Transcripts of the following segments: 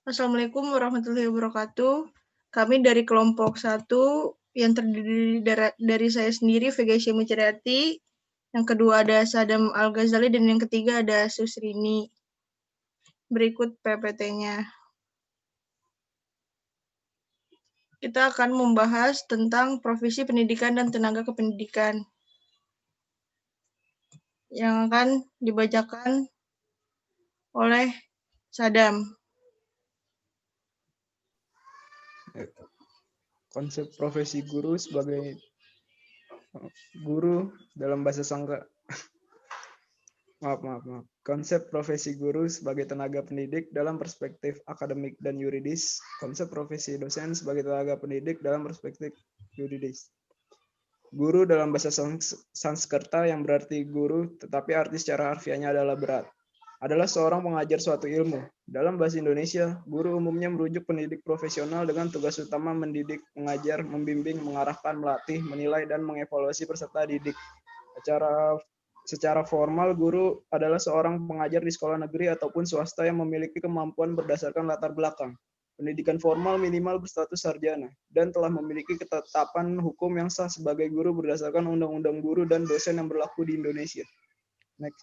Assalamualaikum warahmatullahi wabarakatuh. Kami dari kelompok 1 yang terdiri dari saya sendiri, Vega Muceriati. Yang kedua ada Sadam Al-Ghazali dan yang ketiga ada Susrini. Berikut PPT-nya. Kita akan membahas tentang profesi pendidikan dan tenaga kependidikan yang akan dibacakan oleh Sadam. Konsep profesi guru sebagai guru dalam bahasa Sangka. Maaf. Konsep profesi guru sebagai tenaga pendidik dalam perspektif akademik dan yuridis. Konsep profesi dosen sebagai tenaga pendidik dalam perspektif yuridis. Guru dalam bahasa Sanskerta yang berarti guru, tetapi arti secara harfiahnya adalah berat, adalah seorang pengajar suatu ilmu. Dalam bahasa Indonesia, guru umumnya merujuk pendidik profesional dengan tugas utama mendidik, mengajar, membimbing, mengarahkan, melatih, menilai, dan mengevaluasi peserta didik. Secara formal, guru adalah seorang pengajar di sekolah negeri ataupun swasta yang memiliki kemampuan berdasarkan latar belakang pendidikan formal minimal berstatus sarjana, dan telah memiliki ketetapan hukum yang sah sebagai guru berdasarkan Undang-Undang Guru dan Dosen yang berlaku di Indonesia. Next.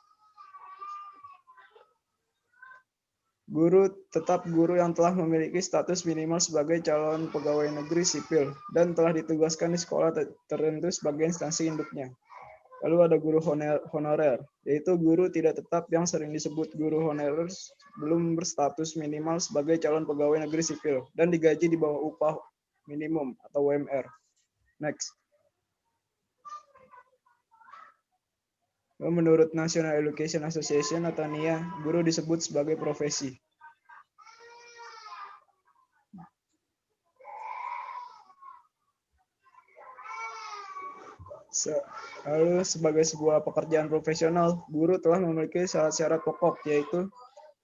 Guru tetap guru yang telah memiliki status minimal sebagai calon pegawai negeri sipil dan telah ditugaskan di sekolah tertentu sebagai instansi induknya. Lalu ada guru honorer, yaitu guru tidak tetap yang sering disebut guru honorer belum berstatus minimal sebagai calon pegawai negeri sipil dan digaji di bawah upah minimum atau UMR. Next. Menurut National Education Association atau NIA, guru disebut sebagai profesi. Lalu sebagai sebuah pekerjaan profesional, guru telah memiliki syarat-syarat pokok, yaitu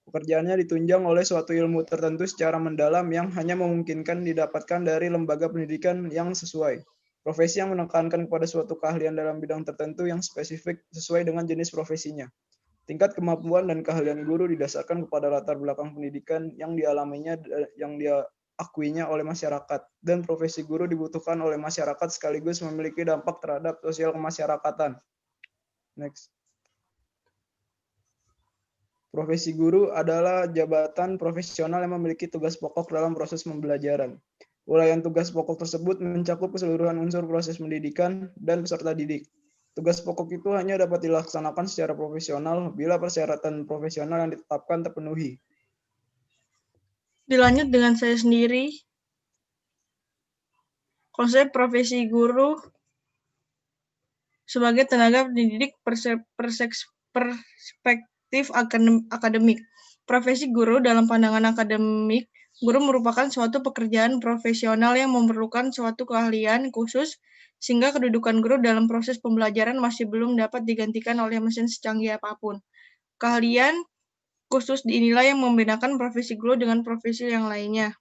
pekerjaannya ditunjang oleh suatu ilmu tertentu secara mendalam yang hanya memungkinkan didapatkan dari lembaga pendidikan yang sesuai. Profesi yang menekankan kepada suatu keahlian dalam bidang tertentu yang spesifik sesuai dengan jenis profesinya. Tingkat kemampuan dan keahlian guru didasarkan kepada latar belakang pendidikan yang dialaminya, yang dia akuinya oleh masyarakat, dan profesi guru dibutuhkan oleh masyarakat sekaligus memiliki dampak terhadap sosial kemasyarakatan. Next. Profesi guru adalah jabatan profesional yang memiliki tugas pokok dalam proses pembelajaran. Uraian tugas pokok tersebut mencakup keseluruhan unsur proses pendidikan dan peserta didik. Tugas pokok itu hanya dapat dilaksanakan secara profesional bila persyaratan profesional yang ditetapkan terpenuhi. Dilanjut dengan saya sendiri. Konsep profesi guru sebagai tenaga pendidik perspektif akademik. Profesi guru dalam pandangan akademik, guru merupakan suatu pekerjaan profesional yang memerlukan suatu keahlian khusus sehingga kedudukan guru dalam proses pembelajaran masih belum dapat digantikan oleh mesin secanggih apapun. Keahlian khusus dinilai yang membedakan profesi guru dengan profesi yang lainnya.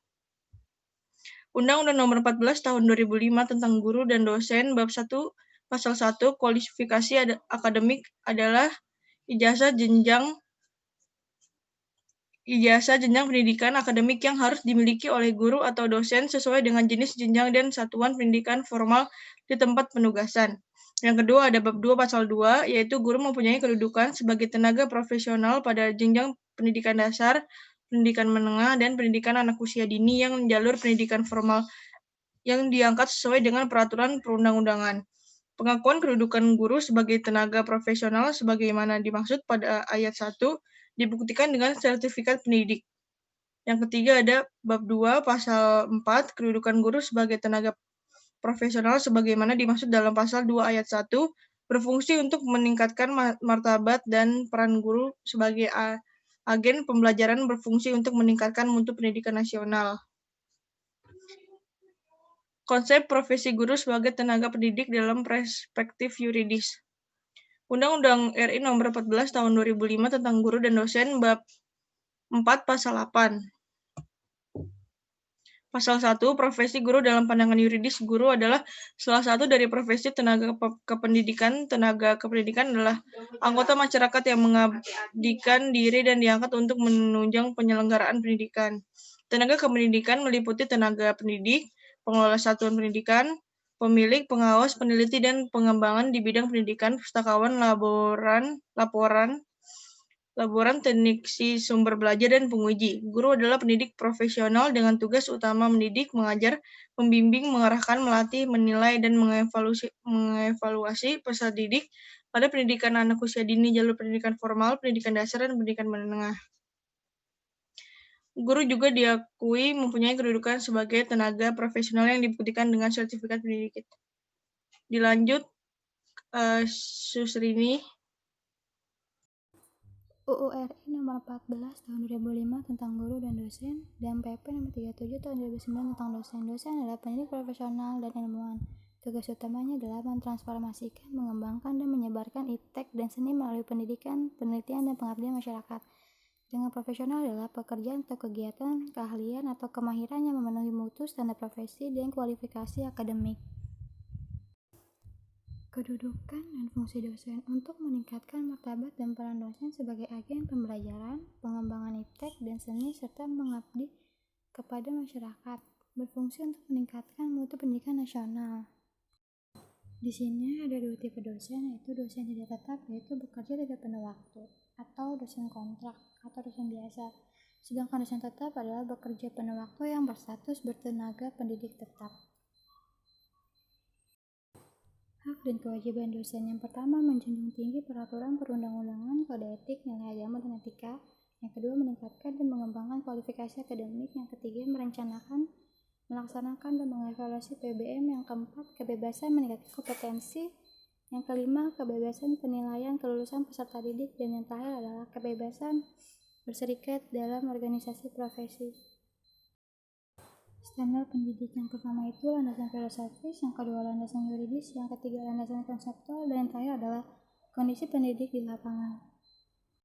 Undang-Undang Nomor 14 Tahun 2005 tentang Guru dan Dosen Bab 1 Pasal 1 kualifikasi akademik adalah ijazah jenjang pendidikan akademik yang harus dimiliki oleh guru atau dosen sesuai dengan jenis jenjang dan satuan pendidikan formal di tempat penugasan. Yang kedua ada Bab 2 Pasal 2, yaitu guru mempunyai kedudukan sebagai tenaga profesional pada jenjang pendidikan dasar, pendidikan menengah, dan pendidikan anak usia dini yang jalur pendidikan formal yang diangkat sesuai dengan peraturan perundang-undangan. Pengakuan kedudukan guru sebagai tenaga profesional sebagaimana dimaksud pada ayat 1 dibuktikan dengan sertifikat pendidik. Yang ketiga ada Bab 2 Pasal 4 kedudukan guru sebagai tenaga profesional sebagaimana dimaksud dalam Pasal 2 ayat 1 berfungsi untuk meningkatkan martabat dan peran guru sebagai agen pembelajaran berfungsi untuk meningkatkan mutu pendidikan nasional. Konsep profesi guru sebagai tenaga pendidik dalam perspektif yuridis. Undang-Undang RI Nomor 14 Tahun 2005 tentang Guru dan Dosen Bab 4 Pasal 8. Pasal 1, profesi guru dalam pandangan yuridis, guru adalah salah satu dari profesi tenaga kependidikan. Tenaga kependidikan adalah anggota masyarakat yang mengabdikan diri dan diangkat untuk menunjang penyelenggaraan pendidikan. Tenaga kependidikan meliputi tenaga pendidik, pengelola satuan pendidikan, pemilik, pengawas, peneliti, dan pengembangan di bidang pendidikan, pustakawan, laboran, teknisi sumber belajar, dan penguji. Guru adalah pendidik profesional dengan tugas utama mendidik, mengajar, membimbing, mengarahkan, melatih, menilai, dan mengevaluasi peserta didik pada pendidikan anak usia dini, jalur pendidikan formal, pendidikan dasar, dan pendidikan menengah. Guru juga diakui mempunyai kedudukan sebagai tenaga profesional yang dibuktikan dengan sertifikat pendidik. Dilanjut, Susrini. UU RI nomor 14 tahun 2005 tentang guru dan dosen, dan PP nomor 37 tahun 2009 tentang dosen. Dosen adalah pendidik profesional dan ilmuwan. Tugas utamanya adalah mentransformasikan, mengembangkan, dan menyebarkan iptek dan seni melalui pendidikan, penelitian, dan pengabdian masyarakat. Dengan profesional adalah pekerjaan atau kegiatan, keahlian, atau kemahiran yang memenuhi mutu standar profesi dan kualifikasi akademik. Kedudukan dan fungsi dosen untuk meningkatkan martabat dan peran dosen sebagai agen pembelajaran, pengembangan iptek dan seni, serta mengabdi kepada masyarakat, berfungsi untuk meningkatkan mutu pendidikan nasional. Di sini ada dua tipe dosen, yaitu dosen tidak tetap, yaitu bekerja tidak penuh waktu, atau dosen kontrak, atau dosen biasa. Sedangkan dosen tetap adalah bekerja penuh waktu yang berstatus bertenaga pendidik tetap. Hak dan kewajiban dosen. Yang pertama, menjunjung tinggi peraturan perundang-undangan, kode etik, nilai agama, dan etika. Yang kedua, meningkatkan dan mengembangkan kualifikasi akademik. Yang ketiga, merencanakan, melaksanakan, dan mengevaluasi PBM. Yang keempat, kebebasan meningkatkan kompetensi. Yang kelima, kebebasan penilaian kelulusan peserta didik. Dan yang terakhir adalah kebebasan berserikat dalam organisasi profesi. Standar pendidik yang pertama itu landasan filosofis, yang kedua landasan yuridis, yang ketiga landasan konseptual, dan yang terakhir adalah kondisi pendidik di lapangan.